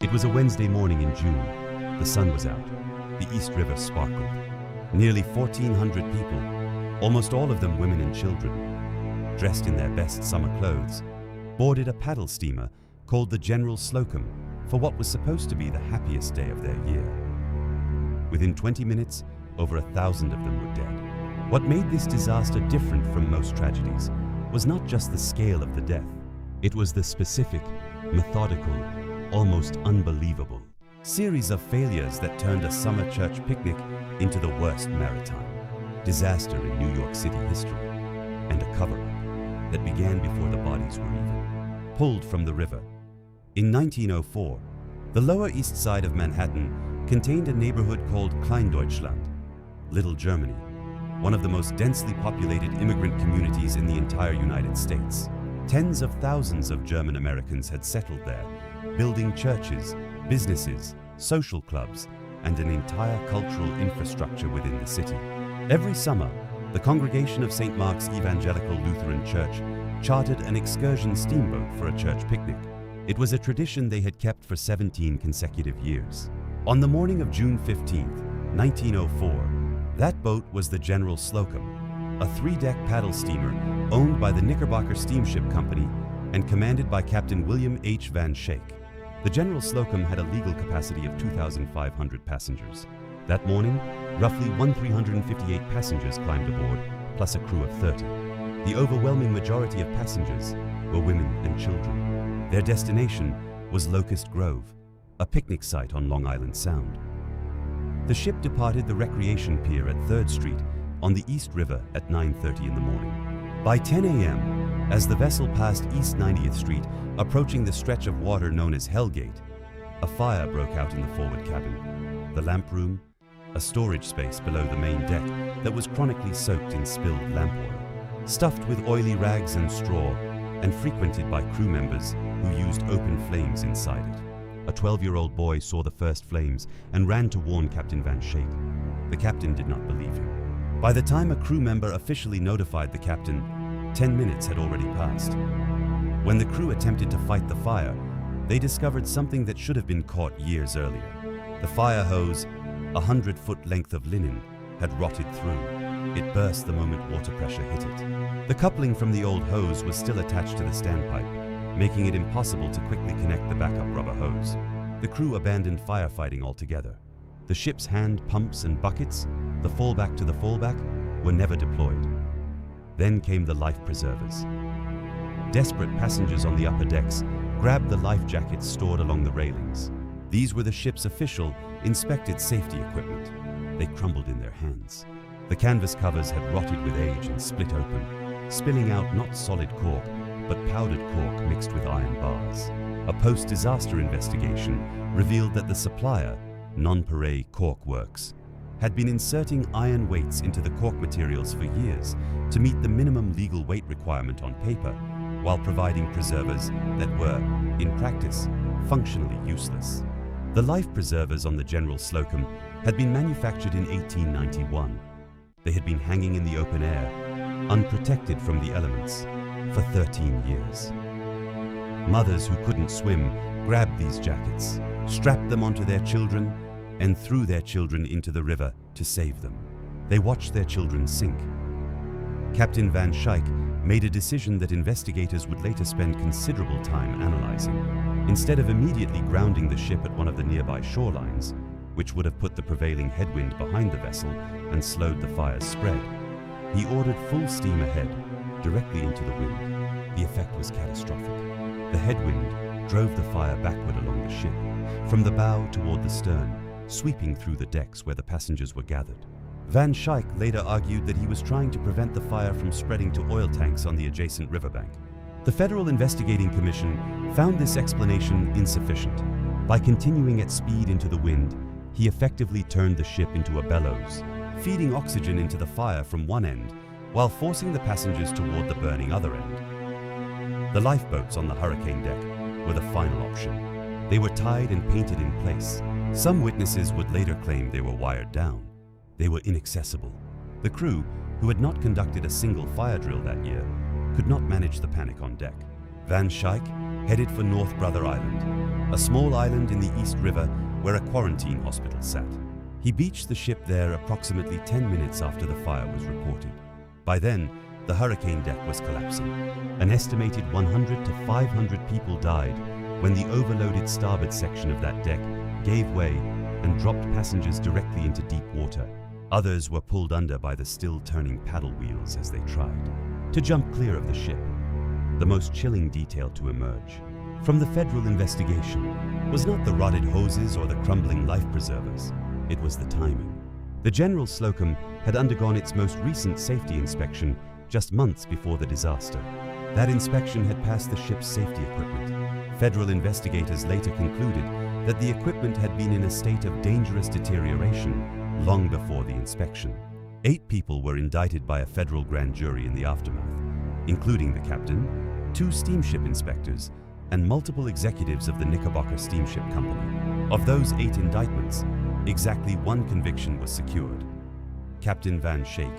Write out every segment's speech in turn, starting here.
It was a Wednesday morning in June. The sun was out. The East River sparkled. Nearly 1,400 people, almost all of them women and children, dressed in their best summer clothes, boarded a paddle steamer called the General Slocum for what was supposed to be the happiest day of their year. Within 20 minutes, over 1,000 of them were dead. What made this disaster different from most tragedies was not just the scale of the death. It was the specific, methodical, almost unbelievable series of failures that turned a summer church picnic into the worst maritime disaster in New York City history, and a cover-up that began before the bodies were even pulled from the river. In 1904, the Lower East Side of Manhattan contained a neighborhood called Kleindeutschland, Little Germany, one of the most densely populated immigrant communities in the entire United States. Tens of thousands of German Americans had settled there, building churches, businesses, social clubs, and an entire cultural infrastructure within the city. Every summer, the congregation of St. Mark's Evangelical Lutheran Church chartered an excursion steamboat for a church picnic. It was a tradition they had kept for 17 consecutive years. On the morning of June 15, 1904, that boat was the General Slocum, a 3-deck paddle steamer owned by the Knickerbocker Steamship Company and commanded by Captain William H. Van Schaik. The General Slocum had a legal capacity of 2,500 passengers. That morning, roughly 1,358 passengers climbed aboard, plus a crew of 30. The overwhelming majority of passengers were women and children. Their destination was Locust Grove, a picnic site on Long Island Sound. The ship departed the recreation pier at 3rd Street on the East River at 9:30 in the morning. By 10 a.m., as the vessel passed East 90th Street, approaching the stretch of water known as Hellgate, a fire broke out in the forward cabin. The lamp room, a storage space below the main deck that was chronically soaked in spilled lamp oil, stuffed with oily rags and straw, and frequented by crew members who used open flames inside it. A 12-year-old boy saw the first flames and ran to warn Captain Van Schaik. The captain did not believe him. By the time a crew member officially notified the captain, 10 minutes had already passed. When the crew attempted to fight the fire, they discovered something that should have been caught years earlier. The fire hose, a 100-foot length of linen, had rotted through. It burst the moment water pressure hit it. The coupling from the old hose was still attached to the standpipe, making it impossible to quickly connect the backup rubber hose. The crew abandoned firefighting altogether. The ship's hand pumps and buckets, the fallback to the fallback, were never deployed. Then came the life preservers. Desperate passengers on the upper decks grabbed the life jackets stored along the railings. These were the ship's official, inspected safety equipment. They crumbled in their hands. The canvas covers had rotted with age and split open, spilling out not solid cork, but powdered cork mixed with iron bars. A post-disaster investigation revealed that the supplier, Nonpareil Cork Works, had been inserting iron weights into the cork materials for years to meet the minimum legal weight requirement on paper, while providing preservers that were, in practice, functionally useless. The life preservers on the General Slocum had been manufactured in 1891. They had been hanging in the open air, unprotected from the elements, for 13 years. Mothers who couldn't swim grabbed these jackets, strapped them onto their children, and threw their children into the river to save them. They watched their children sink. Captain Van Schaik made a decision that investigators would later spend considerable time analyzing. Instead of immediately grounding the ship at one of the nearby shorelines, which would have put the prevailing headwind behind the vessel and slowed the fire's spread, he ordered full steam ahead, directly into the wind. The effect was catastrophic. The headwind drove the fire backward along the ship, from the bow toward the stern, sweeping through the decks where the passengers were gathered. Van Schaik later argued that he was trying to prevent the fire from spreading to oil tanks on the adjacent riverbank. The Federal Investigating Commission found this explanation insufficient. By continuing at speed into the wind, he effectively turned the ship into a bellows, feeding oxygen into the fire from one end, while forcing the passengers toward the burning other end. The lifeboats on the hurricane deck were the final option. They were tied and painted in place. Some witnesses would later claim they were wired down. They were inaccessible. The crew, who had not conducted a single fire drill that year, could not manage the panic on deck. Van Schaik headed for North Brother Island, a small island in the East River where a quarantine hospital sat. He beached the ship there approximately 10 minutes after the fire was reported. By then, the hurricane deck was collapsing. An estimated 100 to 500 people died when the overloaded starboard section of that deck gave way and dropped passengers directly into deep water. Others were pulled under by the still turning paddle wheels as they tried to jump clear of the ship. The most chilling detail to emerge from the federal investigation was not the rotted hoses or the crumbling life preservers. It was the timing. The General Slocum had undergone its most recent safety inspection just months before the disaster. That inspection had passed the ship's safety equipment. Federal investigators later concluded that the equipment had been in a state of dangerous deterioration long before the inspection. 8 people were indicted by a federal grand jury in the aftermath, including the captain, 2 steamship inspectors, and multiple executives of the Knickerbocker Steamship Company. Of those 8 indictments, exactly 1 conviction was secured. Captain Van Schaik,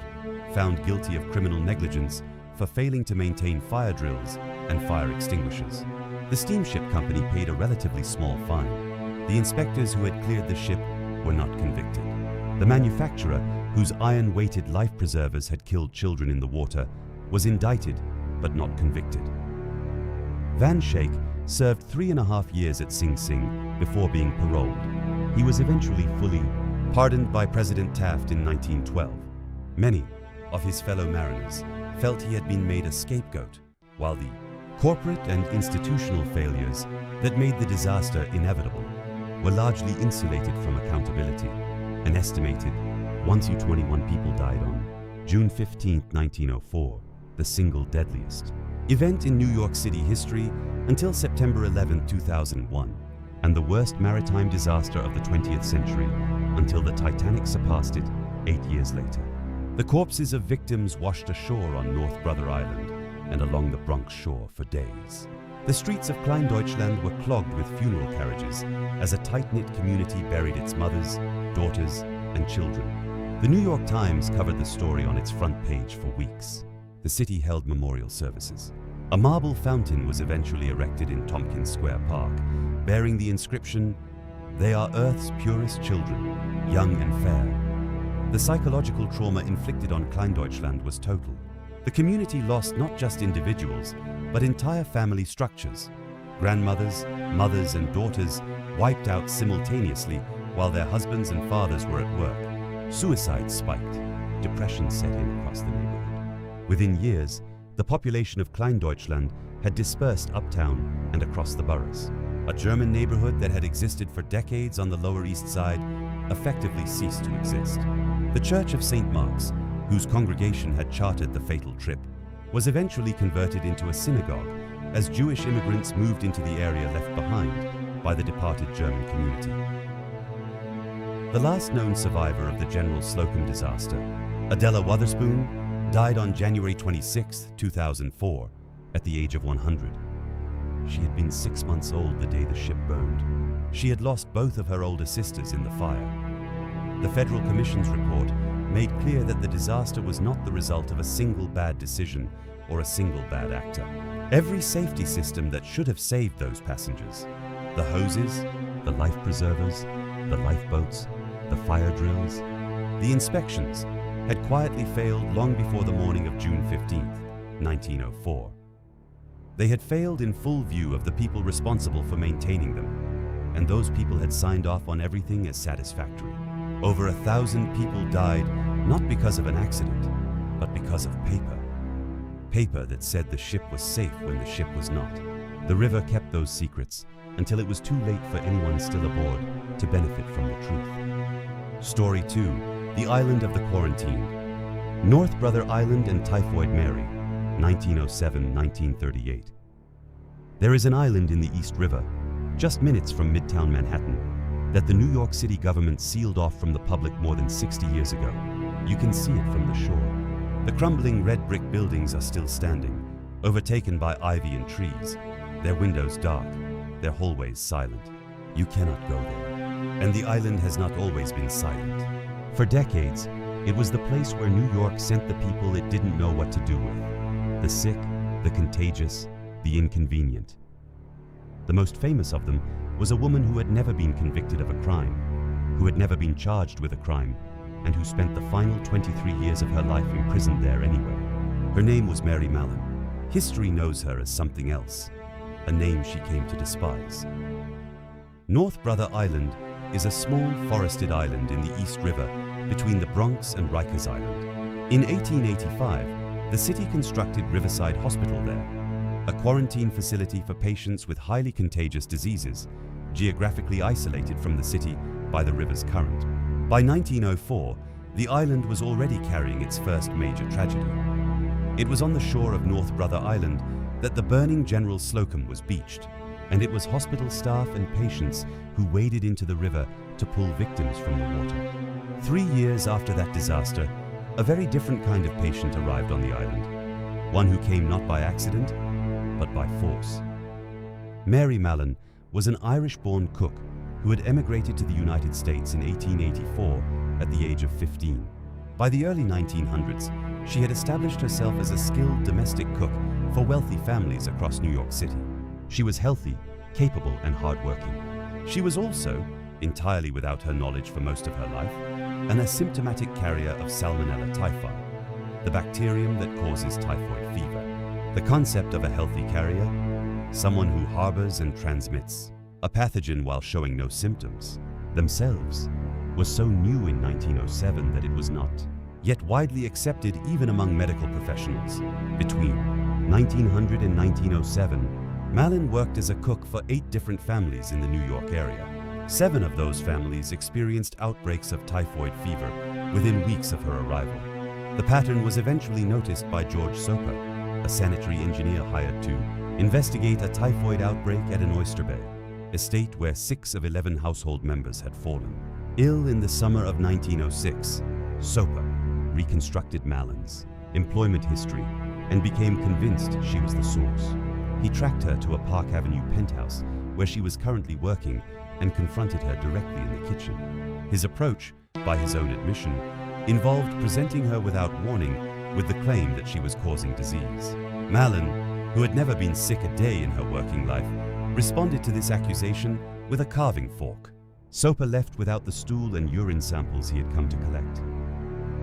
found guilty of criminal negligence for failing to maintain fire drills and fire extinguishers. The steamship company paid a relatively small fine. The inspectors who had cleared the ship were not convicted. The manufacturer, whose iron-weighted life preservers had killed children in the water, was indicted but not convicted. Van Schaik served 3.5 years at Sing Sing before being paroled. He was eventually fully pardoned by President Taft in 1912. Many of his fellow mariners felt he had been made a scapegoat, while the corporate and institutional failures that made the disaster inevitable were largely insulated from accountability. An estimated 121 people died on June 15, 1904, the single deadliest event in New York City history until September 11, 2001, and the worst maritime disaster of the 20th century until the Titanic surpassed it 8 years later. The corpses of victims washed ashore on North Brother Island and along the Bronx shore for days. The streets of Kleindeutschland were clogged with funeral carriages as a tight-knit community buried its mothers, daughters, and children. The New York Times covered the story on its front page for weeks. The city held memorial services. A marble fountain was eventually erected in Tompkins Square Park, bearing the inscription, "They are Earth's purest children, young and fair." The psychological trauma inflicted on Kleindeutschland was total. The community lost not just individuals, but entire family structures. Grandmothers, mothers, and daughters wiped out simultaneously while their husbands and fathers were at work. Suicides spiked. Depression set in across the neighborhood. Within years, the population of Kleindeutschland had dispersed uptown and across the boroughs. A German neighborhood that had existed for decades on the Lower East Side effectively ceased to exist. The Church of St. Mark's, whose congregation had chartered the fatal trip, was eventually converted into a synagogue as Jewish immigrants moved into the area left behind by the departed German community. The last known survivor of the General Slocum disaster, Adela Wotherspoon, died on January 26, 2004, at the age of 100. She had been 6 months old the day the ship burned. She had lost both of her older sisters in the fire. The Federal Commission's report made clear that the disaster was not the result of a single bad decision or a single bad actor. Every safety system that should have saved those passengers, the hoses, the life preservers, the lifeboats, the fire drills, the inspections, had quietly failed long before the morning of June 15, 1904. They had failed in full view of the people responsible for maintaining them, and those people had signed off on everything as satisfactory. Over 1,000 people died not because of an accident, but because of paper. Paper that said the ship was safe when the ship was not. The river kept those secrets until it was too late for anyone still aboard to benefit from the truth. Story 2. The Island of the Quarantined. North Brother Island and Typhoid Mary, 1907-1938. There is an island in the East River, just minutes from Midtown Manhattan, that the New York City government sealed off from the public more than 60 years ago. You can see it from the shore. The crumbling red brick buildings are still standing, overtaken by ivy and trees, their windows dark, their hallways silent. You cannot go there. And the island has not always been silent. For decades, it was the place where New York sent the people it didn't know what to do with. The sick, the contagious, the inconvenient. The most famous of them was a woman who had never been convicted of a crime, who had never been charged with a crime, and who spent the final 23 years of her life imprisoned there anyway. Her name was Mary Mallon. History knows her as something else, a name she came to despise. North Brother Island is a small forested island in the East River between the Bronx and Rikers Island. In 1885, the city constructed Riverside Hospital there, a quarantine facility for patients with highly contagious diseases, geographically isolated from the city by the river's current. By 1904, the island was already carrying its first major tragedy. It was on the shore of North Brother Island that the burning General Slocum was beached, and it was hospital staff and patients who waded into the river to pull victims from the water. 3 years after that disaster, a very different kind of patient arrived on the island, one who came not by accident, but by force. Mary Mallon was an Irish-born cook who had emigrated to the United States in 1884 at the age of 15. By the early 1900s, she had established herself as a skilled domestic cook for wealthy families across New York City. She was healthy, capable, and hardworking. She was also, entirely without her knowledge for most of her life, an asymptomatic carrier of Salmonella typhi, the bacterium that causes typhoid fever. The concept of a healthy carrier, someone who harbors and transmits a pathogen while showing no symptoms themselves, was so new in 1907 that it was not yet widely accepted even among medical professionals. Between 1900 and 1907, Mallon worked as a cook for 8 different families in the New York area. 7 of those families experienced outbreaks of typhoid fever within weeks of her arrival. The pattern was eventually noticed by George Soper, a sanitary engineer hired to investigate a typhoid outbreak at an Oyster Bay estate where 6 of 11 household members had fallen. Ill in the summer of 1906, Soper reconstructed Mallon's employment history and became convinced she was the source. He tracked her to a Park Avenue penthouse where she was currently working and confronted her directly in the kitchen. His approach, by his own admission, involved presenting her without warning with the claim that she was causing disease. Mallon, who had never been sick a day in her working life, responded to this accusation with a carving fork. Soper left without the stool and urine samples he had come to collect.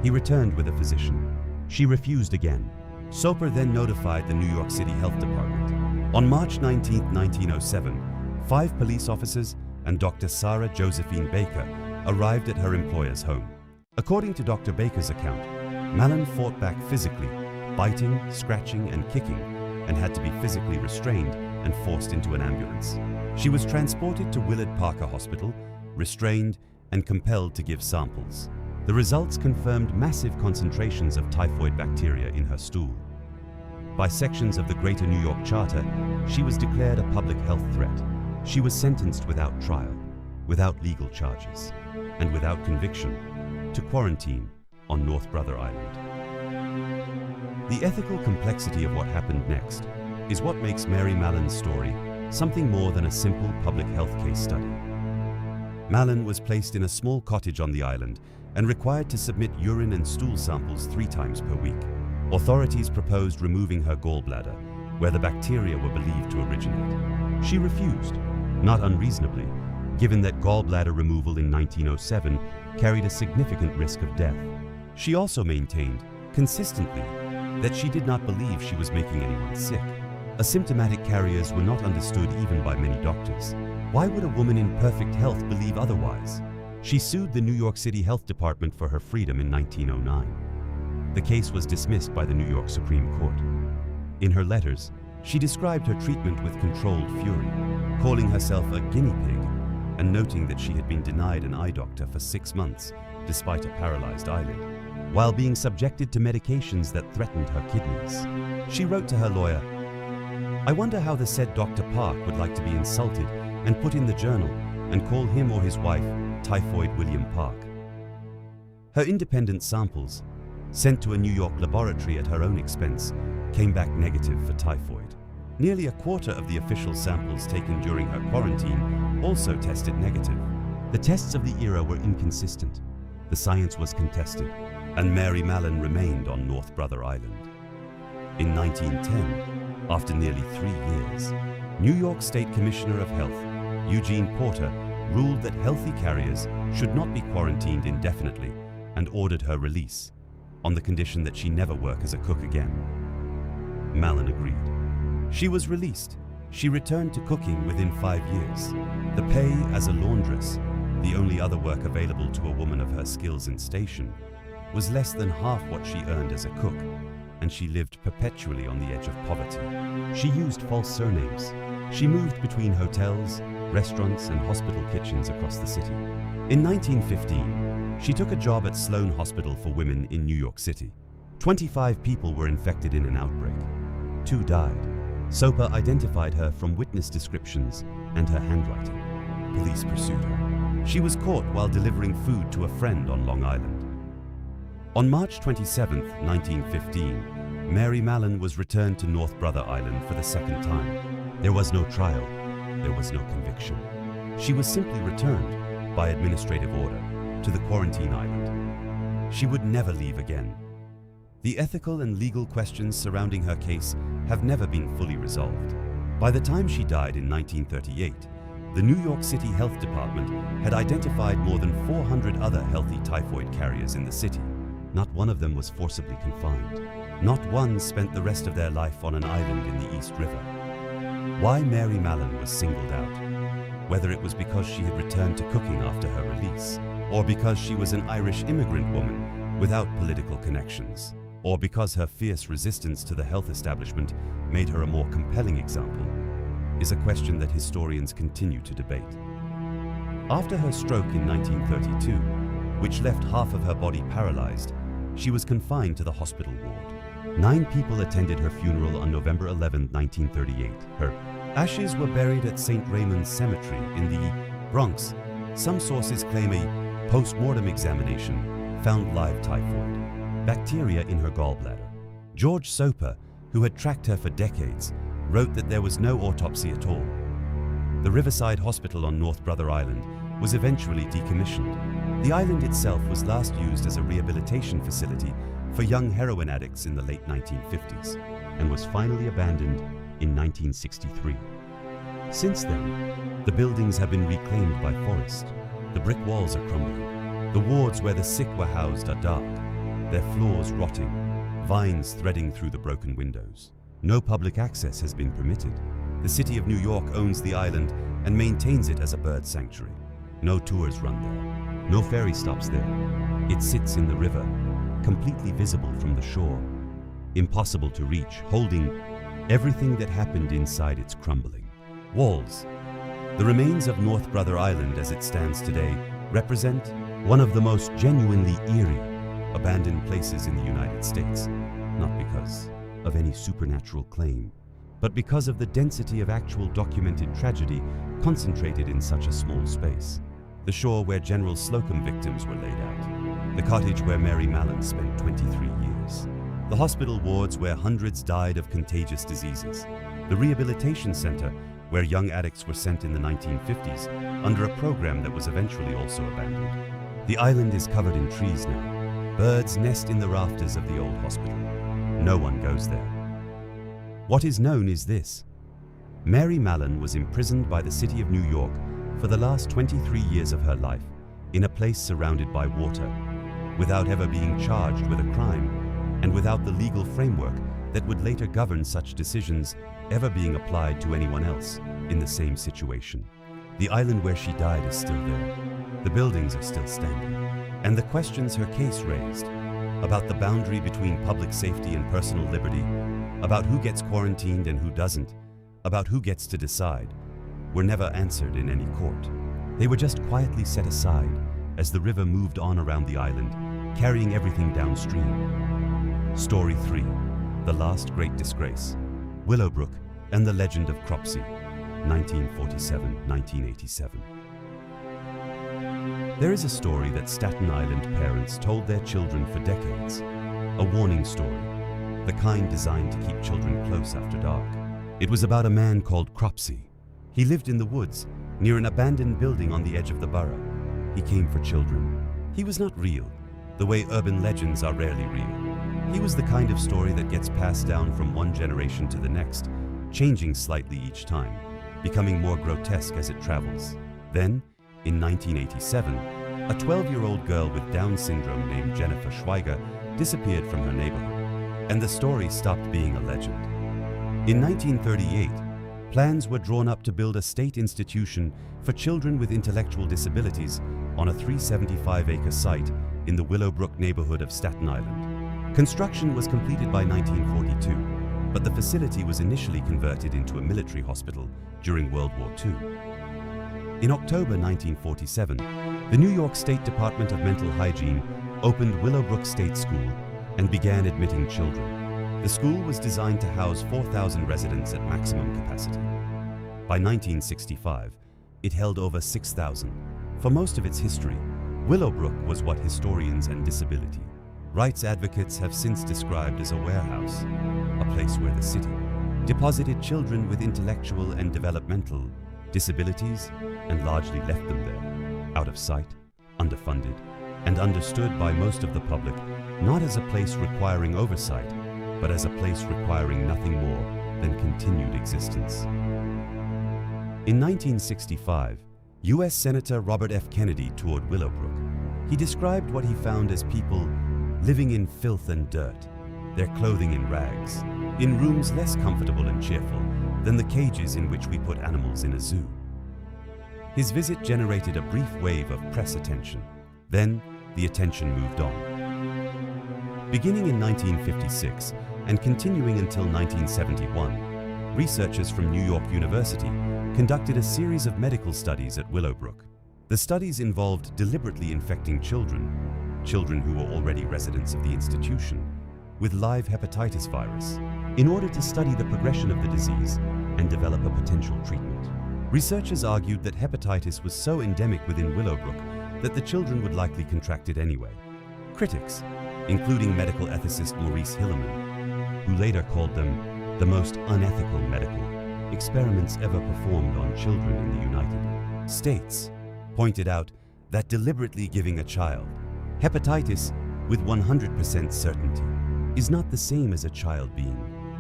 He returned with a physician. She refused again. Soper then notified the New York City Health Department. On March 19, 1907, 5 police officers and Dr. Sarah Josephine Baker arrived at her employer's home. According to Dr. Baker's account, Mallon fought back physically, biting, scratching, and kicking, and had to be physically restrained and forced into an ambulance. She was transported to Willard Parker Hospital, restrained and compelled to give samples. The results confirmed massive concentrations of typhoid bacteria in her stool. By sections of the Greater New York Charter, she was declared a public health threat. She was sentenced without trial, without legal charges, and without conviction, to quarantine on North Brother Island. The ethical complexity of what happened next is what makes Mary Mallon's story something more than a simple public health case study. Mallon was placed in a small cottage on the island and required to submit urine and stool samples 3 times per week. Authorities proposed removing her gallbladder, where the bacteria were believed to originate. She refused, not unreasonably, given that gallbladder removal in 1907 carried a significant risk of death. She also maintained, consistently, that she did not believe she was making anyone sick. Asymptomatic carriers were not understood even by many doctors. Why would a woman in perfect health believe otherwise? She sued the New York City Health Department for her freedom in 1909. The case was dismissed by the New York Supreme Court. In her letters, she described her treatment with controlled fury, calling herself a guinea pig and noting that she had been denied an eye doctor for 6 months despite a paralyzed eyelid, while being subjected to medications that threatened her kidneys. She wrote to her lawyer, "I wonder how the said Dr. Park would like to be insulted and put in the journal and call him or his wife Typhoid William Park." Her independent samples, sent to a New York laboratory at her own expense, came back negative for typhoid. Nearly a quarter of the official samples taken during her quarantine also tested negative. The tests of the era were inconsistent, the science was contested, and Mary Mallon remained on North Brother Island. In 1910, after nearly 3 years, New York State Commissioner of Health, Eugene Porter, ruled that healthy carriers should not be quarantined indefinitely and ordered her release, on the condition that she never work as a cook again. Mallon agreed. She was released. She returned to cooking within 5 years. The pay as a laundress, the only other work available to a woman of her skills and station, was less than half what she earned as a cook, and she lived perpetually on the edge of poverty. She used false surnames. She moved between hotels, restaurants, and hospital kitchens across the city. In 1915, she took a job at Sloan Hospital for Women in New York City. 25 people were infected in an outbreak. 2 died. Soper identified her from witness descriptions and her handwriting. Police pursued her. She was caught while delivering food to a friend on Long Island. On March 27, 1915, Mary Mallon was returned to North Brother Island for the second time. There was no trial. There was no conviction. She was simply returned, by administrative order, to the quarantine island. She would never leave again. The ethical and legal questions surrounding her case have never been fully resolved. By the time she died in 1938, the New York City Health Department had identified more than 400 other healthy typhoid carriers in the city. Not one of them was forcibly confined. Not one spent the rest of their life on an island in the East River. Why Mary Mallon was singled out, whether it was because she had returned to cooking after her release, or because she was an Irish immigrant woman without political connections, or because her fierce resistance to the health establishment made her a more compelling example, is a question that historians continue to debate. After her stroke in 1932, which left half of her body paralyzed, she was confined to the hospital ward. 9 people attended her funeral on November 11, 1938. Her ashes were buried at St. Raymond's Cemetery in the Bronx. Some sources claim a post-mortem examination found live typhoid, bacteria in her gallbladder. George Soper, who had tracked her for decades, wrote that there was no autopsy at all. The Riverside Hospital on North Brother Island was eventually decommissioned. The island itself was last used as a rehabilitation facility for young heroin addicts in the late 1950s and was finally abandoned in 1963. Since then, the buildings have been reclaimed by forest. The brick walls are crumbling. The wards where the sick were housed are dark, their floors rotting, vines threading through the broken windows. No public access has been permitted. The city of New York owns the island and maintains it as a bird sanctuary. No tours run there. No ferry stops there. It sits in the river, completely visible from the shore, impossible to reach, holding everything that happened inside its crumbling walls. The remains of North Brother Island as it stands today represent one of the most genuinely eerie abandoned places in the United States, not because of any supernatural claim, but because of the density of actual documented tragedy concentrated in such a small space. The shore where General Slocum victims were laid out, the cottage where Mary Mallon spent 23 years, the hospital wards where hundreds died of contagious diseases, the rehabilitation center where young addicts were sent in the 1950s under a program that was eventually also abandoned. The island is covered in trees now. Birds nest in the rafters of the old hospital. No one goes there. What is known is this: Mary Mallon was imprisoned by the city of New York for the last 23 years of her life in a place surrounded by water, without ever being charged with a crime, and without the legal framework that would later govern such decisions ever being applied to anyone else in the same situation. The island where she died is still there. The buildings are still standing. And the questions her case raised about the boundary between public safety and personal liberty, about who gets quarantined and who doesn't, about who gets to decide, were never answered in any court. They were just quietly set aside as the river moved on around the island, carrying everything downstream. Story 3, The Last Great Disgrace, Willowbrook and the Legend of Cropsey, 1947-1987. There is a story that Staten Island parents told their children for decades, a warning story, the kind designed to keep children close after dark. It was about a man called Cropsey. He lived in the woods, near an abandoned building on the edge of the borough. He came for children. He was not real, the way urban legends are rarely real. He was the kind of story that gets passed down from one generation to the next, changing slightly each time, becoming more grotesque as it travels. Then, in 1987, a 12-year-old girl with Down syndrome named Jennifer Schweiger disappeared from her neighborhood, and the story stopped being a legend. In 1938, plans were drawn up to build a state institution for children with intellectual disabilities on a 375-acre site in the Willowbrook neighborhood of Staten Island. Construction was completed by 1942, but the facility was initially converted into a military hospital during World War II. In October 1947, the New York State Department of Mental Hygiene opened Willowbrook State School and began admitting children. The school was designed to house 4,000 residents at maximum capacity. By 1965, it held over 6,000. For most of its history, Willowbrook was what historians and disability rights advocates have since described as a warehouse, a place where the city deposited children with intellectual and developmental disabilities and largely left them there, out of sight, underfunded, and understood by most of the public not as a place requiring oversight, but as a place requiring nothing more than continued existence. In 1965, U.S. Senator Robert F. Kennedy toured Willowbrook. He described what he found as people living in filth and dirt, their clothing in rags, in rooms less comfortable and cheerful than the cages in which we put animals in a zoo. His visit generated a brief wave of press attention. Then, the attention moved on. Beginning in 1956 and continuing until 1971, researchers from New York University conducted a series of medical studies at Willowbrook. The studies involved deliberately infecting children who were already residents of the institution, with live hepatitis virus, in order to study the progression of the disease and develop a potential treatment. Researchers argued that hepatitis was so endemic within Willowbrook that the children would likely contract it anyway. Critics, including medical ethicist Maurice Hilleman, who later called them the most unethical medical experiments ever performed on children in the United States, pointed out that deliberately giving a child hepatitis with 100% certainty is not the same as a child being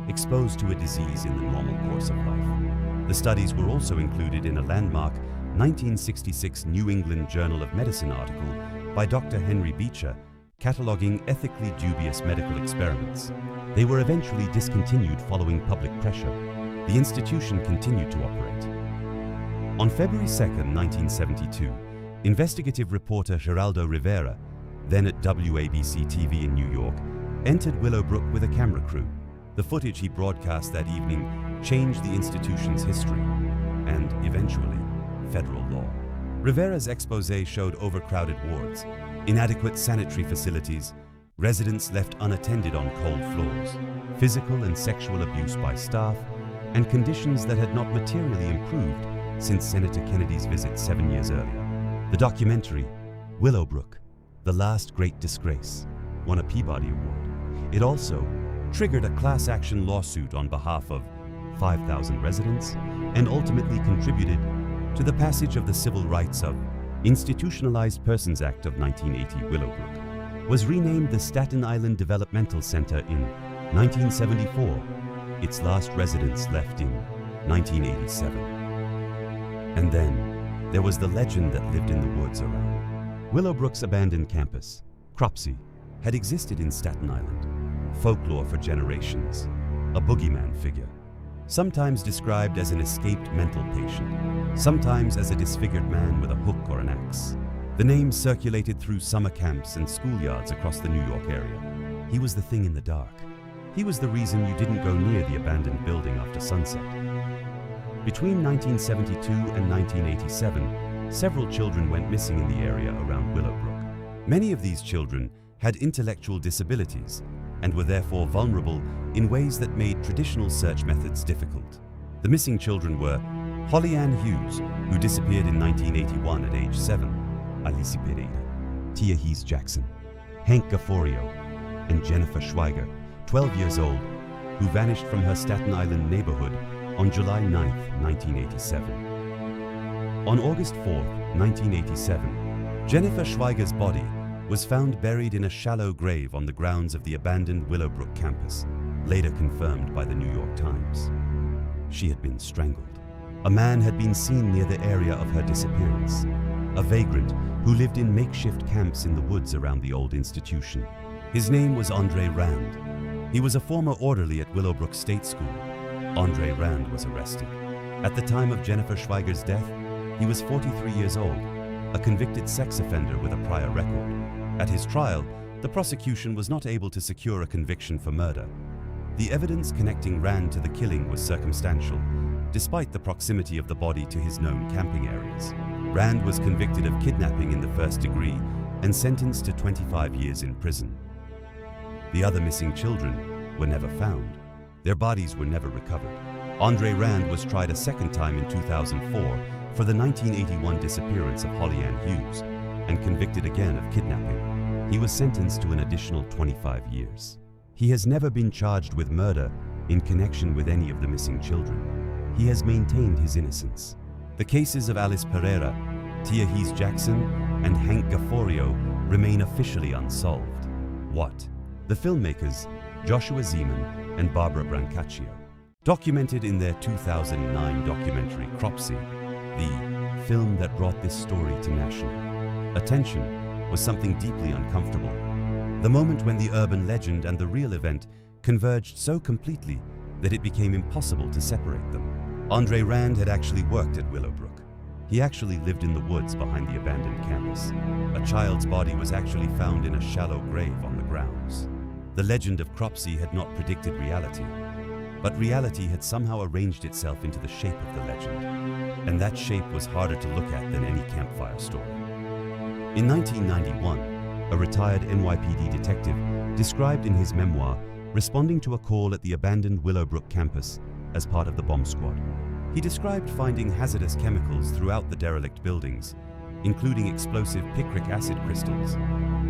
exposed to a disease in the normal course of life. The studies were also included in a landmark 1966 New England Journal of Medicine article by Dr. Henry Beecher cataloging ethically dubious medical experiments. They were eventually discontinued following public pressure. The institution continued to operate. On February 2, 1972, investigative reporter Geraldo Rivera, then at WABC TV in New York, entered Willowbrook with a camera crew. The footage he broadcast that evening changed the institution's history and, eventually, federal law. Rivera's exposé showed overcrowded wards, inadequate sanitary facilities, residents left unattended on cold floors, physical and sexual abuse by staff, and conditions that had not materially improved since Senator Kennedy's visit 7 years earlier. The documentary, Willowbrook, The Last Great Disgrace, won a Peabody Award. It also triggered a class action lawsuit on behalf of 5,000 residents and ultimately contributed to the passage of the Civil Rights of Institutionalized Persons Act of 1980. Willowbrook was renamed the Staten Island Developmental Center in 1974. Its last residents left in 1987. And then there was the legend that lived in the woods around. Willowbrook's abandoned campus, Cropsey, had existed in Staten Island. Folklore for generations, a boogeyman figure, sometimes described as an escaped mental patient, sometimes as a disfigured man with a hook or an axe. The name circulated through summer camps and schoolyards across the New York area. He was the thing in the dark. He was the reason you didn't go near the abandoned building after sunset. Between 1972 and 1987, several children went missing in the area around Willowbrook. Many of these children had intellectual disabilities and were therefore vulnerable in ways that made traditional search methods difficult. The missing children were Holly Ann Hughes, who disappeared in 1981 at age 7, Alicia Pereira, Tia Hees Jackson, Hank Gafforio, and Jennifer Schweiger, 12 years old, who vanished from her Staten Island neighborhood on July 9, 1987. On August 4, 1987, Jennifer Schweiger's body was found buried in a shallow grave on the grounds of the abandoned Willowbrook campus, later confirmed by the New York Times. She had been strangled. A man had been seen near the area of her disappearance, a vagrant who lived in makeshift camps in the woods around the old institution. His name was Andre Rand. He was a former orderly at Willowbrook State School. Andre Rand was arrested. At the time of Jennifer Schweiger's death, he was 43 years old, a convicted sex offender with a prior record. At his trial, the prosecution was not able to secure a conviction for murder. The evidence connecting Rand to the killing was circumstantial, despite the proximity of the body to his known camping areas. Rand was convicted of kidnapping in the first degree and sentenced to 25 years in prison. The other missing children were never found. Their bodies were never recovered. Andre Rand was tried a second time in 2004 for the 1981 disappearance of Holly Ann Hughes and convicted again of kidnapping. He was sentenced to an additional 25 years. He has never been charged with murder in connection with any of the missing children. He has maintained his innocence. The cases of Alice Pereira, Tia Hees Jackson, and Hank Gafforio remain officially unsolved. What? The filmmakers, Joshua Zeman and Barbara Brancaccio, documented in their 2009 documentary Cropsey, the film that brought this story to national attention, was something deeply uncomfortable. The moment when the urban legend and the real event converged so completely that it became impossible to separate them. Andre Rand had actually worked at Willowbrook. He actually lived in the woods behind the abandoned campus. A child's body was actually found in a shallow grave on the grounds. The legend of Cropsey had not predicted reality, but reality had somehow arranged itself into the shape of the legend, and that shape was harder to look at than any campfire story. In 1991, a retired NYPD detective described in his memoir responding to a call at the abandoned Willowbrook campus as part of the bomb squad. He described finding hazardous chemicals throughout the derelict buildings, including explosive picric acid crystals,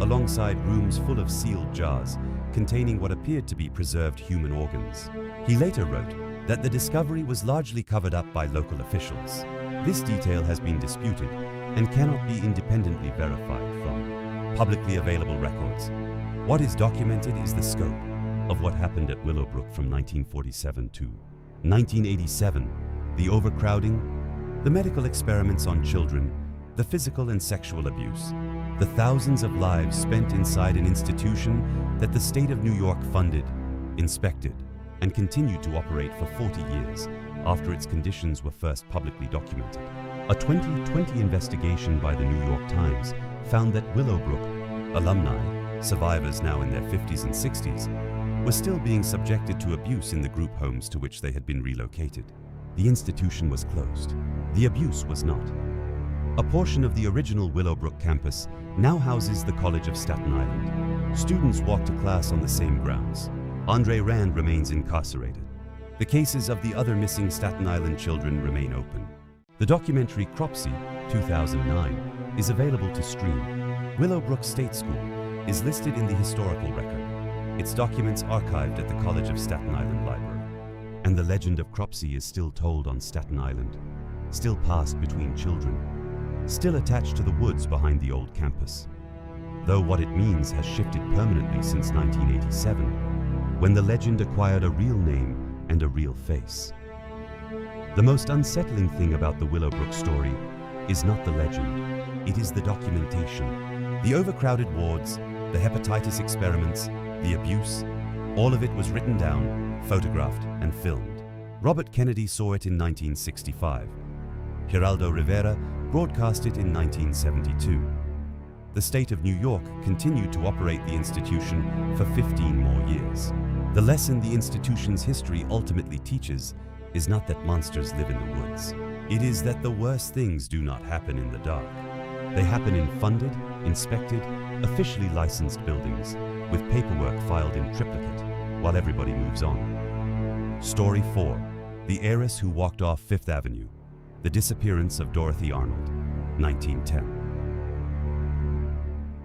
alongside rooms full of sealed jars containing what appeared to be preserved human organs. He later wrote that the discovery was largely covered up by local officials. This detail has been disputed and cannot be independently verified from publicly available records. What is documented is the scope of what happened at Willowbrook from 1947 to 1987, the overcrowding, the medical experiments on children, the physical and sexual abuse, the thousands of lives spent inside an institution that the state of New York funded, inspected, and continued to operate for 40 years after its conditions were first publicly documented. A 2020 investigation by the New York Times found that Willowbrook alumni, survivors now in their 50s and 60s, were still being subjected to abuse in the group homes to which they had been relocated. The institution was closed. The abuse was not. A portion of the original Willowbrook campus now houses the College of Staten Island. Students walk to class on the same grounds. Andre Rand remains incarcerated. The cases of the other missing Staten Island children remain open. The documentary Cropsey, 2009, is available to stream. Willowbrook State School is listed in the historical record. Its documents archived at the College of Staten Island Library. And the legend of Cropsey is still told on Staten Island, still passed between children, still attached to the woods behind the old campus. Though what it means has shifted permanently since 1987, when the legend acquired a real name and a real face. The most unsettling thing about the Willowbrook story is not the legend, it is the documentation. The overcrowded wards, the hepatitis experiments, the abuse, all of it was written down, photographed, and filmed. Robert Kennedy saw it in 1965. Geraldo Rivera broadcast it in 1972. The state of New York continued to operate the institution for 15 more years. The lesson the institution's history ultimately teaches is not that monsters live in the woods. It is that the worst things do not happen in the dark. They happen in funded, inspected, officially licensed buildings, with paperwork filed in triplicate, while everybody moves on. Story 4. The Heiress Who Walked Off Fifth Avenue. The Disappearance of Dorothy Arnold, 1910.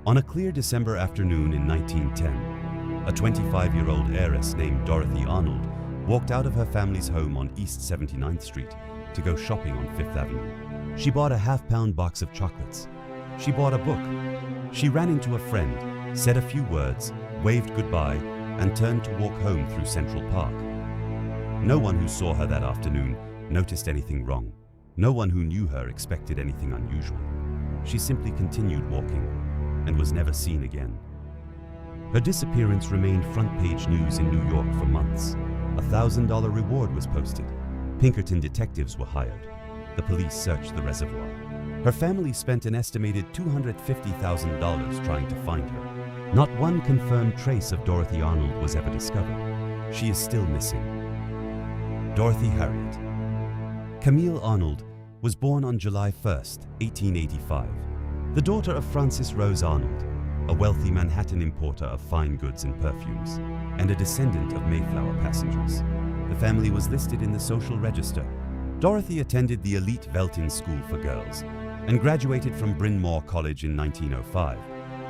On a clear December afternoon in 1910, a 25-year-old heiress named Dorothy Arnold walked out of her family's home on East 79th Street to go shopping on Fifth Avenue. She bought a half-pound box of chocolates. She bought a book. She ran into a friend, said a few words, waved goodbye, and turned to walk home through Central Park. No one who saw her that afternoon noticed anything wrong. No one who knew her expected anything unusual. She simply continued walking and was never seen again. Her disappearance remained front-page news in New York for months. A $1,000 reward was posted. Pinkerton detectives were hired. The police searched the reservoir. Her family spent an estimated $250,000 trying to find her. Not one confirmed trace of Dorothy Arnold was ever discovered. She is still missing. Dorothy Harriet. Camille Arnold was born on July 1, 1885, the daughter of Frances Rose Arnold, a wealthy Manhattan importer of fine goods and perfumes, and a descendant of Mayflower passengers. The family was listed in the social register. Dorothy attended the elite Velton School for Girls and graduated from Bryn Mawr College in 1905,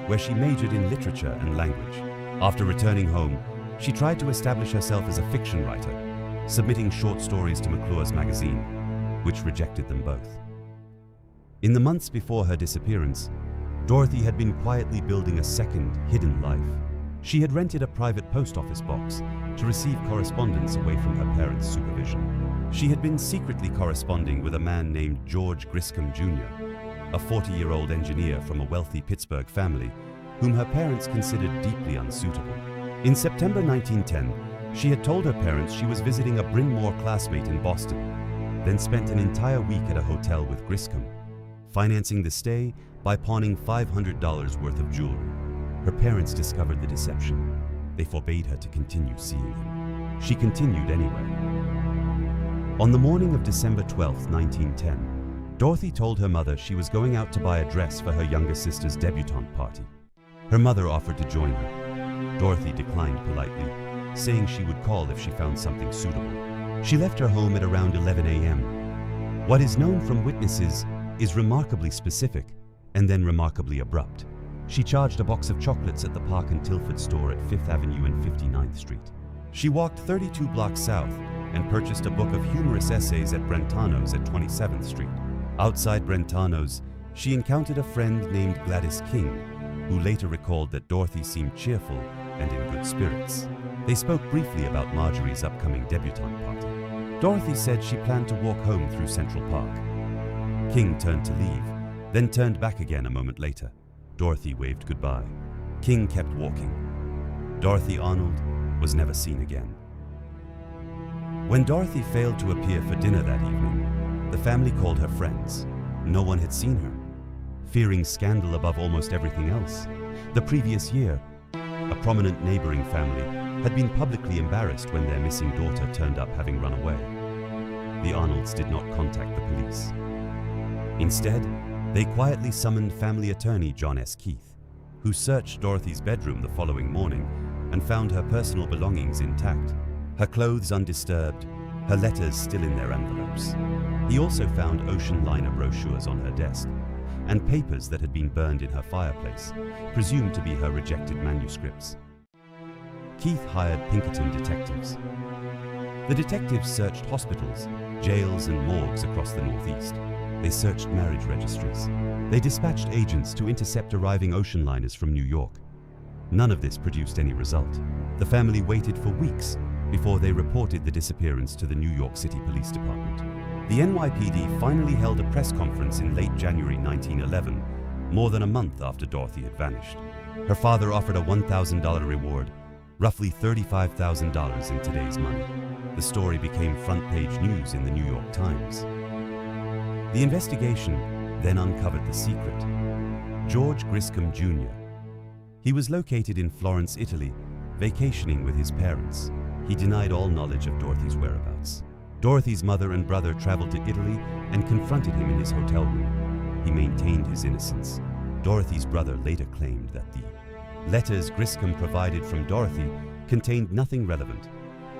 where she majored in literature and language. After returning home, she tried to establish herself as a fiction writer, submitting short stories to McClure's magazine, which rejected them both. In the months before her disappearance, Dorothy had been quietly building a second, hidden life. She had rented a private post office box to receive correspondence away from her parents' supervision. She had been secretly corresponding with a man named George Griscom Jr., a 40-year-old engineer from a wealthy Pittsburgh family whom her parents considered deeply unsuitable. In September 1910, she had told her parents she was visiting a Bryn Mawr classmate in Boston, then spent an entire week at a hotel with Griscom, financing the stay by pawning $500 worth of jewelry. Her parents discovered the deception. They forbade her to continue seeing him. She continued anyway. On the morning of December 12, 1910, Dorothy told her mother she was going out to buy a dress for her younger sister's debutante party. Her mother offered to join her. Dorothy declined politely, saying she would call if she found something suitable. She left her home at around 11 a.m. What is known from witnesses is remarkably specific and then remarkably abrupt. She charged a box of chocolates at the Park and Tilford store at 5th Avenue and 59th Street. She walked 32 blocks south and purchased a book of humorous essays at Brentano's at 27th Street. Outside Brentano's, she encountered a friend named Gladys King, who later recalled that Dorothy seemed cheerful and in good spirits. They spoke briefly about Marjorie's upcoming debutante party. Dorothy said she planned to walk home through Central Park. King turned to leave, then turned back again a moment later. Dorothy waved goodbye. King kept walking. Dorothy Arnold was never seen again. When Dorothy failed to appear for dinner that evening, the family called her friends. No one had seen her, fearing scandal above almost everything else. The previous year, a prominent neighboring family had been publicly embarrassed when their missing daughter turned up having run away. The Arnolds did not contact the police. Instead, they quietly summoned family attorney John S. Keith, who searched Dorothy's bedroom the following morning and found her personal belongings intact, her clothes undisturbed, her letters still in their envelopes. He also found ocean liner brochures on her desk and papers that had been burned in her fireplace, presumed to be her rejected manuscripts. Keith hired Pinkerton detectives. The detectives searched hospitals, jails, and morgues across the Northeast. They searched marriage registries. They dispatched agents to intercept arriving ocean liners from New York. None of this produced any result. The family waited for weeks before they reported the disappearance to the New York City Police Department. The NYPD finally held a press conference in late January 1911, more than a month after Dorothy had vanished. Her father offered a $1,000 reward, roughly $35,000 in today's money. The story became front-page news in the New York Times. The investigation then uncovered the secret. George Griscom Jr. He was located in Florence, Italy, vacationing with his parents. He denied all knowledge of Dorothy's whereabouts. Dorothy's mother and brother traveled to Italy and confronted him in his hotel room. He maintained his innocence. Dorothy's brother later claimed that the letters Griscom provided from Dorothy contained nothing relevant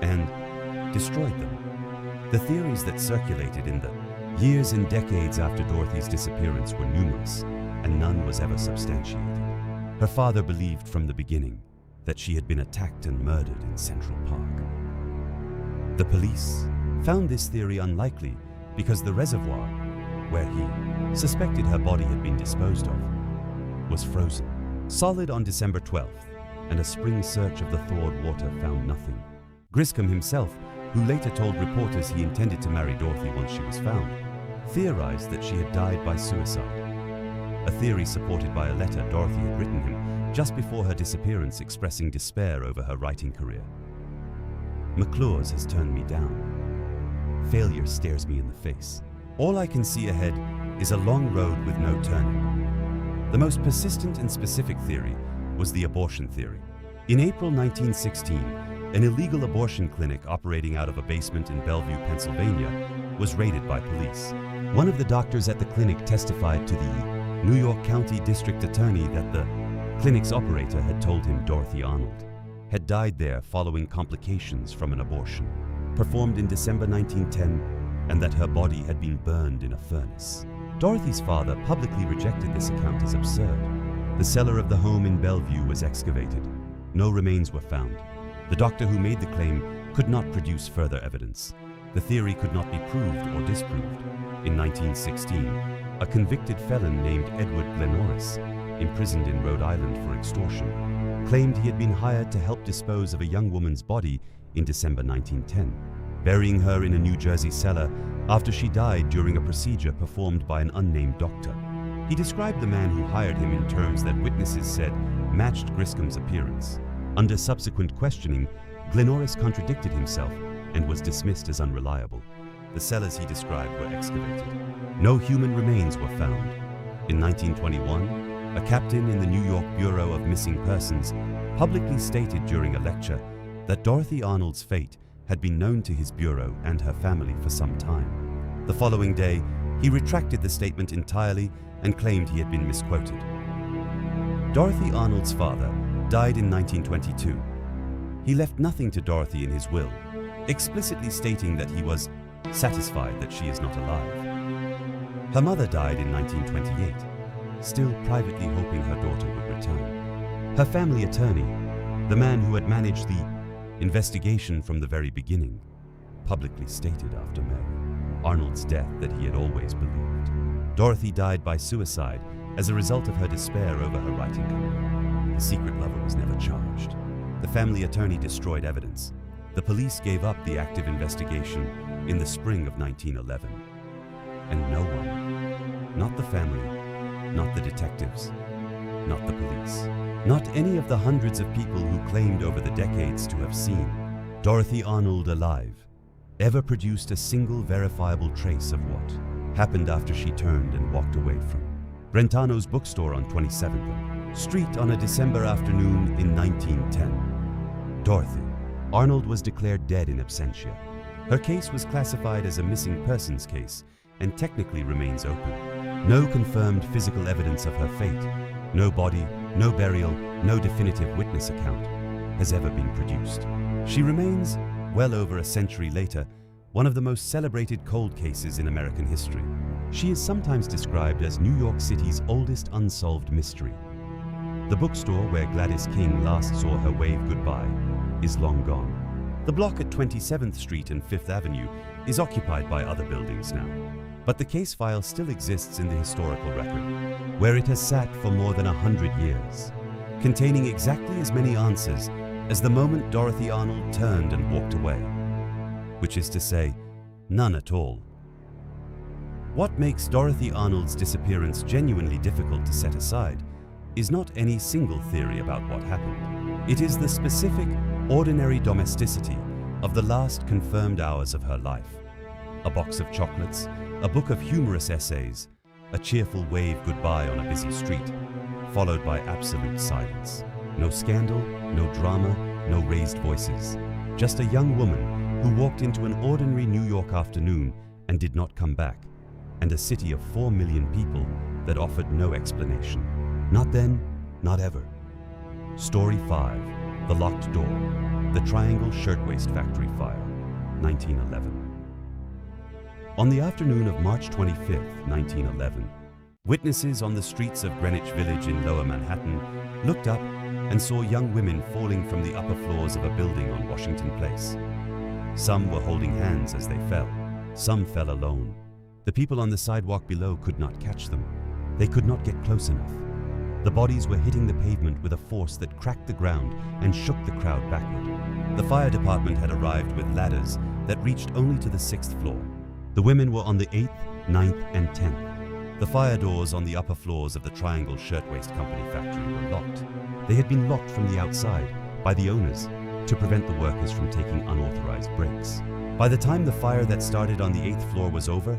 and destroyed them. The theories that circulated in the years and decades after Dorothy's disappearance were numerous, and none was ever substantiated. Her father believed from the beginning that she had been attacked and murdered in Central Park. The police found this theory unlikely because the reservoir, where he suspected her body had been disposed of, was frozen, solid on December 12th, and a spring search of the thawed water found nothing. Griscom himself who later told reporters he intended to marry Dorothy once she was found, theorized that she had died by suicide. A theory supported by a letter Dorothy had written him just before her disappearance, expressing despair over her writing career. "McClure's has turned me down. Failure stares me in the face. All I can see ahead is a long road with no turning." The most persistent and specific theory was the abortion theory. In April 1916, an illegal abortion clinic operating out of a basement in Bellevue, Pennsylvania, was raided by police. One of the doctors at the clinic testified to the New York County District Attorney that the clinic's operator had told him Dorothy Arnold had died there following complications from an abortion performed in December 1910, and that her body had been burned in a furnace. Dorothy's father publicly rejected this account as absurd. The cellar of the home in Bellevue was excavated. No remains were found. The doctor who made the claim could not produce further evidence. The theory could not be proved or disproved. In 1916, a convicted felon named Edward Glenorris, imprisoned in Rhode Island for extortion, claimed he had been hired to help dispose of a young woman's body in December 1910, burying her in a New Jersey cellar after she died during a procedure performed by an unnamed doctor. He described the man who hired him in terms that witnesses said matched Griscom's appearance. Under subsequent questioning, Glenorris contradicted himself and was dismissed as unreliable. The cellars he described were excavated. No human remains were found. In 1921, a captain in the New York Bureau of Missing Persons publicly stated during a lecture that Dorothy Arnold's fate had been known to his bureau and her family for some time. The following day, he retracted the statement entirely and claimed he had been misquoted. Dorothy Arnold's father died in 1922. He left nothing to Dorothy in his will, explicitly stating that he was satisfied that she is not alive. Her mother died in 1928, still privately hoping her daughter would return. Her family attorney, the man who had managed the investigation from the very beginning, publicly stated after Mary Arnold's death that he had always believed Dorothy died by suicide as a result of her despair over her writing career. The secret lover was never charged. The family attorney destroyed evidence. The police gave up the active investigation in the spring of 1911. And no one, not the family, not the detectives, not the police, not any of the hundreds of people who claimed over the decades to have seen Dorothy Arnold alive, ever produced a single verifiable trace of what happened after she turned and walked away from Brentano's bookstore on 27th Street on a December afternoon in 1910. Dorothy Arnold was declared dead in absentia. Her case was classified as a missing persons case and technically remains open. No confirmed physical evidence of her fate, no body, no burial, no definitive witness account has ever been produced. She remains, well over a century later, one of the most celebrated cold cases in American history. She is sometimes described as New York City's oldest unsolved mystery. The bookstore where Gladys King last saw her wave goodbye is long gone. The block at 27th Street and 5th Avenue is occupied by other buildings now, but the case file still exists in the historical record, where it has sat for more than 100 years, containing exactly as many answers as the moment Dorothy Arnold turned and walked away, which is to say, none at all. What makes Dorothy Arnold's disappearance genuinely difficult to set aside is not any single theory about what happened. It is the specific, ordinary domesticity of the last confirmed hours of her life. A box of chocolates, a book of humorous essays, a cheerful wave goodbye on a busy street, followed by absolute silence. No scandal, no drama, no raised voices. Just a young woman who walked into an ordinary New York afternoon and did not come back, and a city of 4 million people that offered no explanation. Not then, not ever. Story 5. The Locked Door. The Triangle Shirtwaist Factory Fire, 1911. On the afternoon of March 25th, 1911, witnesses on the streets of Greenwich Village in Lower Manhattan looked up and saw young women falling from the upper floors of a building on Washington Place. Some were holding hands as they fell. Some fell alone. The people on the sidewalk below could not catch them. They could not get close enough. The bodies were hitting the pavement with a force that cracked the ground and shook the crowd backward. The fire department had arrived with ladders that reached only to the 6th floor. The women were on the 8th, 9th, and 10th. The fire doors on the upper floors of the Triangle Shirtwaist Company factory were locked. They had been locked from the outside by the owners to prevent the workers from taking unauthorized breaks. By the time the fire that started on the 8th floor was over,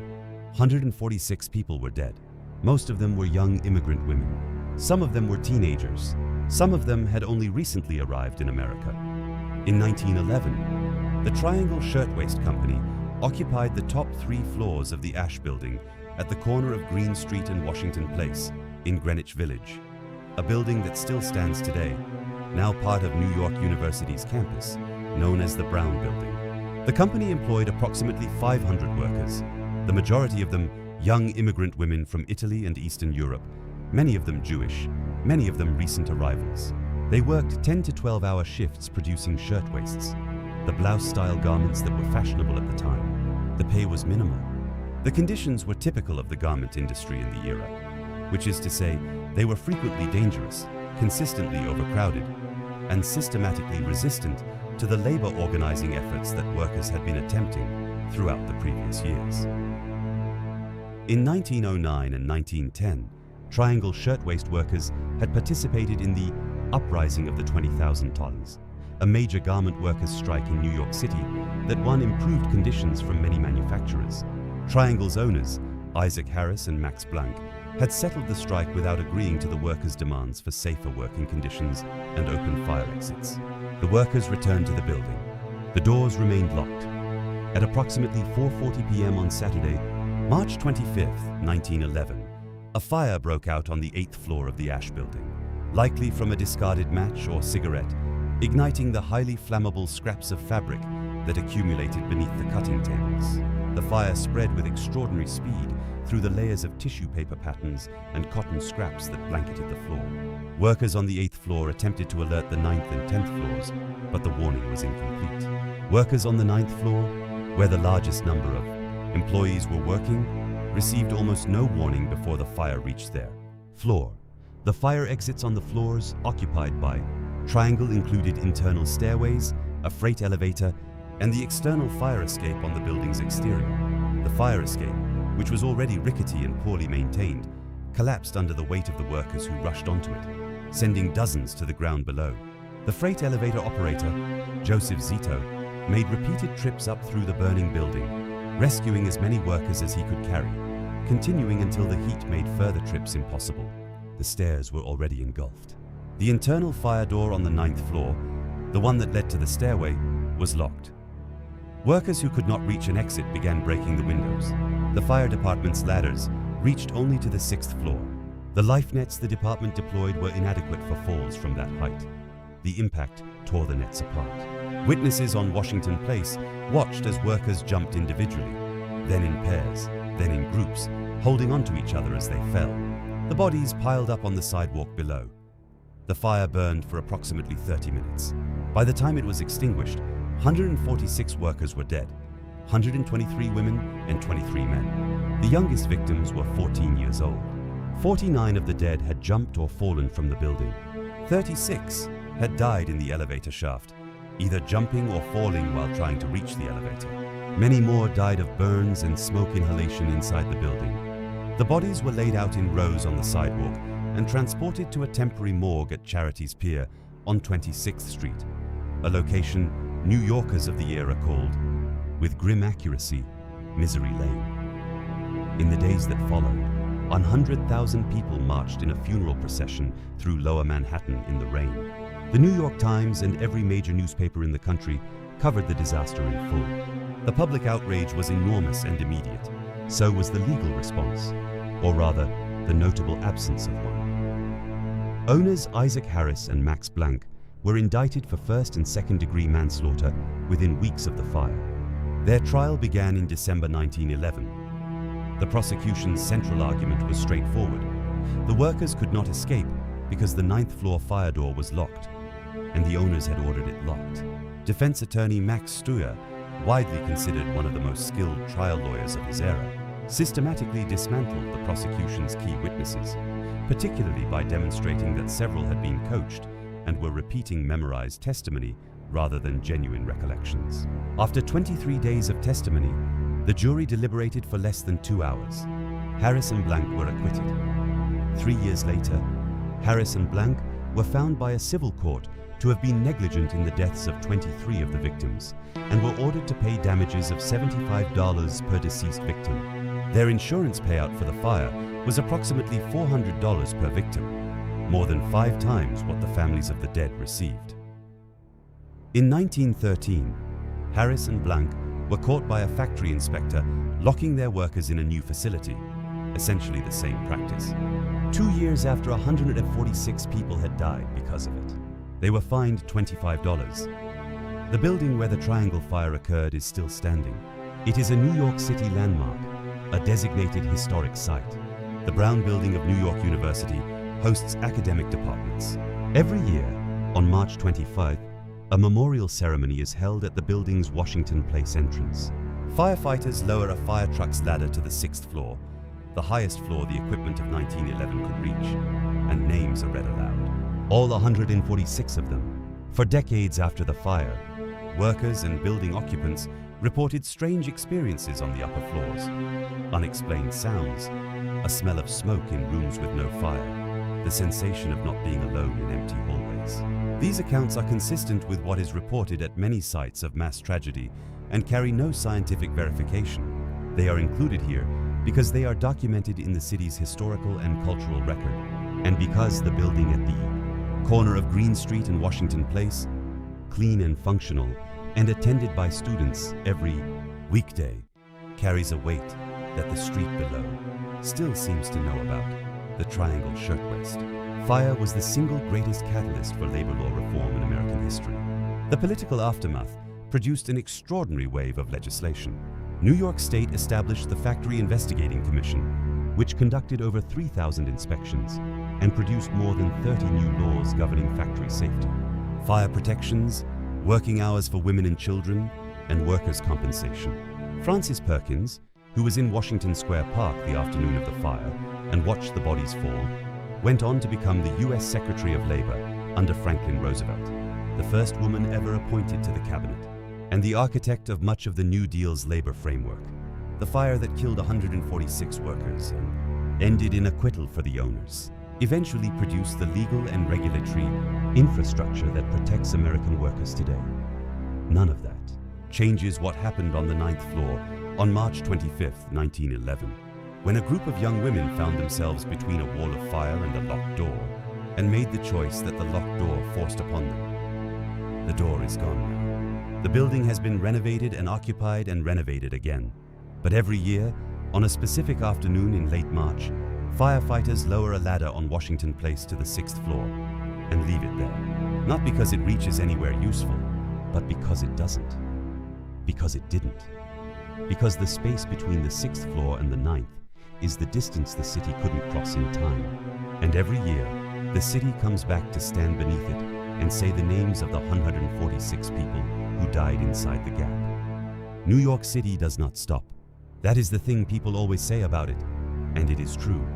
146 people were dead. Most of them were young immigrant women. Some of them were teenagers. Some of them had only recently arrived in America. In 1911, the Triangle Shirtwaist Company occupied the top 3 floors of the Ash Building at the corner of Green Street and Washington Place in Greenwich Village, a building that still stands today, now part of New York University's campus, known as the Brown Building. The company employed approximately 500 workers, the majority of them young immigrant women from Italy and Eastern Europe, many of them Jewish, many of them recent arrivals. They worked 10 to 12-hour shifts producing shirtwaists, the blouse-style garments that were fashionable at the time. The pay was minimal. The conditions were typical of the garment industry in the era, which is to say, they were frequently dangerous, consistently overcrowded, and systematically resistant to the labor organizing efforts that workers had been attempting throughout the previous years. In 1909 and 1910, Triangle Shirtwaist workers had participated in the Uprising of the 20,000 Tons, a major garment workers' strike in New York City that won improved conditions from many manufacturers. Triangle's owners, Isaac Harris and Max Blank, had settled the strike without agreeing to the workers' demands for safer working conditions and open fire exits. The workers returned to the building. The doors remained locked. At approximately 4:40 p.m. on Saturday, March 25, 1911, a fire broke out on the 8th floor of the Ash Building, likely from a discarded match or cigarette, igniting the highly flammable scraps of fabric that accumulated beneath the cutting tables. The fire spread with extraordinary speed through the layers of tissue paper patterns and cotton scraps that blanketed the floor. Workers on the 8th floor attempted to alert the 9th and 10th floors, but the warning was incomplete. Workers on the 9th floor, where the largest number of employees were working, received almost no warning before the fire reached their floor. The fire exits on the floors occupied by Triangle included internal stairways, a freight elevator, and the external fire escape on the building's exterior. The fire escape, which was already rickety and poorly maintained, collapsed under the weight of the workers who rushed onto it, sending dozens to the ground below. The freight elevator operator, Joseph Zito, made repeated trips up through the burning building, rescuing as many workers as he could carry, continuing until the heat made further trips impossible. The stairs were already engulfed. The internal fire door on the 9th floor, the one that led to the stairway, was locked. Workers who could not reach an exit began breaking the windows. The fire department's ladders reached only to the 6th floor. The life nets the department deployed were inadequate for falls from that height. The impact tore the nets apart. Witnesses on Washington Place watched as workers jumped individually, then in pairs, then in groups, holding onto each other as they fell. The bodies piled up on the sidewalk below. The fire burned for approximately 30 minutes. By the time it was extinguished, 146 workers were dead, 123 women and 23 men. The youngest victims were 14 years old. 49 of the dead had jumped or fallen from the building. 36 had died in the elevator shaft, either jumping or falling while trying to reach the elevator. Many more died of burns and smoke inhalation inside the building. The bodies were laid out in rows on the sidewalk and transported to a temporary morgue at Charities Pier on 26th Street, a location New Yorkers of the era called, with grim accuracy, Misery Lane. In the days that followed, 100,000 people marched in a funeral procession through Lower Manhattan in the rain. The New York Times and every major newspaper in the country covered the disaster in full. The public outrage was enormous and immediate. So was the legal response, or rather, the notable absence of one. Owners Isaac Harris and Max Blank were indicted for first and second-degree manslaughter within weeks of the fire. Their trial began in December 1911. The prosecution's central argument was straightforward. The workers could not escape because the 9th floor fire door was locked, and the owners had ordered it locked. Defense attorney Max Stuer, widely considered one of the most skilled trial lawyers of his era, systematically dismantled the prosecution's key witnesses, particularly by demonstrating that several had been coached and were repeating memorized testimony rather than genuine recollections. After 23 days of testimony, the jury deliberated for less than 2 hours. Harris and Blank were acquitted. 3 years later, Harris and Blank were found by a civil court to have been negligent in the deaths of 23 of the victims and were ordered to pay damages of $75 per deceased victim. Their insurance payout for the fire was approximately $400 per victim, more than 5 times what the families of the dead received. In 1913, Harris and Blank were caught by a factory inspector locking their workers in a new facility, essentially the same practice. 2 years after 146 people had died because of it, they were fined $25. The building where the Triangle Fire occurred is still standing. It is a New York City landmark, a designated historic site. The Brown Building of New York University hosts academic departments. Every year, on March 25th, a memorial ceremony is held at the building's Washington Place entrance. Firefighters lower a fire truck's ladder to the 6th floor, the highest floor the equipment of 1911 could reach, and names are read aloud. All 146 of them. For decades after the fire, workers and building occupants reported strange experiences on the upper floors. Unexplained sounds, a smell of smoke in rooms with no fire, the sensation of not being alone in empty hallways. These accounts are consistent with what is reported at many sites of mass tragedy and carry no scientific verification. They are included here because they are documented in the city's historical and cultural record, and because the building at the corner of Green Street and Washington Place, clean and functional, and attended by students every weekday, carries a weight that the street below still seems to know about: the Triangle Shirtwaist. Fire was the single greatest catalyst for labor law reform in American history. The political aftermath produced an extraordinary wave of legislation. New York State established the Factory Investigating Commission, which conducted over 3,000 inspections and produced more than 30 new laws governing factory safety. Fire protections, working hours for women and children, and workers' compensation. Francis Perkins, who was in Washington Square Park the afternoon of the fire and watched the bodies fall, went on to become the U.S. Secretary of Labor under Franklin Roosevelt, the first woman ever appointed to the cabinet, and the architect of much of the New Deal's labor framework. The fire that killed 146 workers and ended in acquittal for the owners eventually produced the legal and regulatory infrastructure that protects American workers today. None of that changes what happened on the 9th floor on March 25, 1911, when a group of young women found themselves between a wall of fire and a locked door and made the choice that the locked door forced upon them. The door is gone now. The building has been renovated and occupied and renovated again. But every year, on a specific afternoon in late March, firefighters lower a ladder on Washington Place to the 6th floor and leave it there. Not because it reaches anywhere useful, but because it doesn't. Because it didn't. Because the space between the 6th floor and the 9th is the distance the city couldn't cross in time. And every year, the city comes back to stand beneath it and say the names of the 146 people who died inside the gap. New York City does not stop. That is the thing people always say about it, and it is true.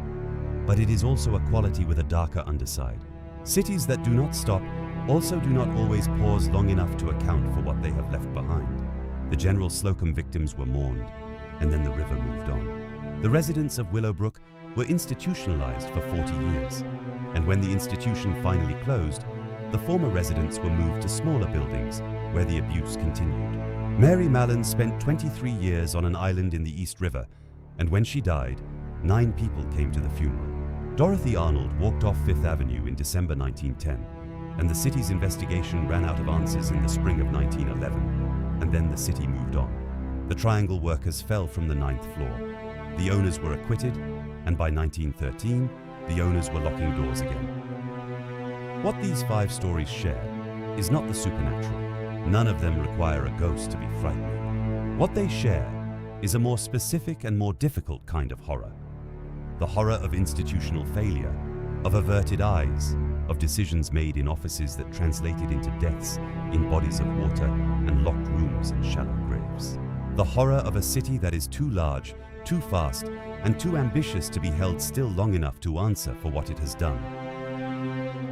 But it is also a quality with a darker underside. Cities that do not stop also do not always pause long enough to account for what they have left behind. The General Slocum victims were mourned, and then the river moved on. The residents of Willowbrook were institutionalized for 40 years, and when the institution finally closed, the former residents were moved to smaller buildings where the abuse continued. Mary Mallon spent 23 years on an island in the East River, and when she died, 9 people came to the funeral. Dorothy Arnold walked off Fifth Avenue in December 1910, and the city's investigation ran out of answers in the spring of 1911, and then the city moved on. The Triangle workers fell from the 9th floor. The owners were acquitted, and by 1913, the owners were locking doors again. What these 5 stories share is not the supernatural. None of them require a ghost to be frightening. What they share is a more specific and more difficult kind of horror. The horror of institutional failure, of averted eyes, of decisions made in offices that translated into deaths in bodies of water and locked rooms and shallow graves. The horror of a city that is too large, too fast, and too ambitious to be held still long enough to answer for what it has done.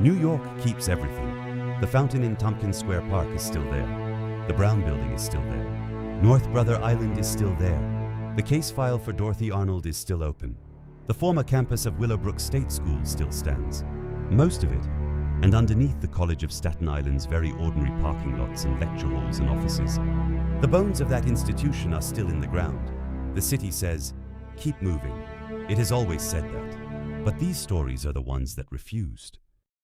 New York keeps everything. The fountain in Tompkins Square Park is still there. The Brown Building is still there. North Brother Island is still there. The case file for Dorothy Arnold is still open. The former campus of Willowbrook State School still stands. Most of it, and underneath the College of Staten Island's very ordinary parking lots and lecture halls and offices. The bones of that institution are still in the ground. The city says, keep moving. It has always said that. But these stories are the ones that refused.